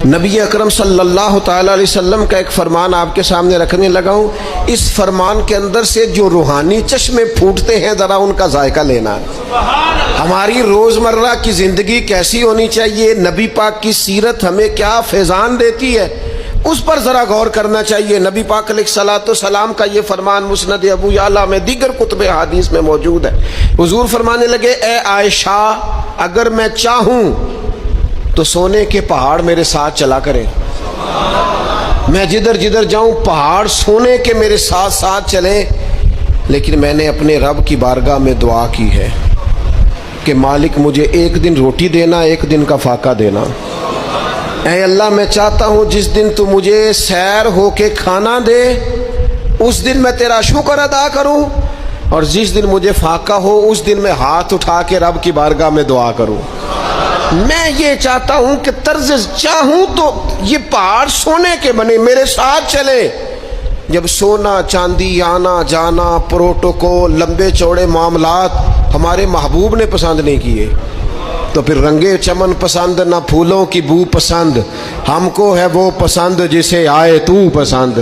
نبی اکرم صلی اللہ تعالی علیہ وسلم کا ایک فرمان آپ کے سامنے رکھنے لگا ہوں. اس فرمان کے اندر سے جو روحانی چشمے پھوٹتے ہیں ذرا ان کا ذائقہ لینا. ہماری روزمرہ کی زندگی کیسی ہونی چاہیے، نبی پاک کی سیرت ہمیں کیا فیضان دیتی ہے، اس پر ذرا غور کرنا چاہیے. نبی پاک علیہ الصلوۃ والسلام کا یہ فرمان مسند ابو یعلا میں دیگر کتب حدیث میں موجود ہے. حضور فرمانے لگے، اے عائشہ، اگر میں چاہوں تو سونے کے پہاڑ میرے ساتھ چلا کرے. میں جدھر جدھر جاؤں پہاڑ سونے کے میرے ساتھ ساتھ چلیں. لیکن میں نے اپنے رب کی بارگاہ میں دعا کی ہے کہ مالک مجھے ایک دن روٹی دینا، ایک دن کا فاقہ دینا. اے اللہ، میں چاہتا ہوں جس دن تو مجھے سیر ہو کے کھانا دے اس دن میں تیرا شکر ادا کروں، اور جس دن مجھے فاقہ ہو اس دن میں ہاتھ اٹھا کے رب کی بارگاہ میں دعا کروں. میں یہ چاہتا ہوں کہ طرز چاہوں تو یہ پہاڑ سونے کے بنے میرے ساتھ چلے. جب سونا چاندی آنا جانا پروٹوکول لمبے چوڑے معاملات ہمارے محبوب نے پسند نہیں کیے تو پھر رنگے چمن پسند نہ پھولوں کی بو پسند. ہم کو ہے وہ پسند جسے آئے تو پسند.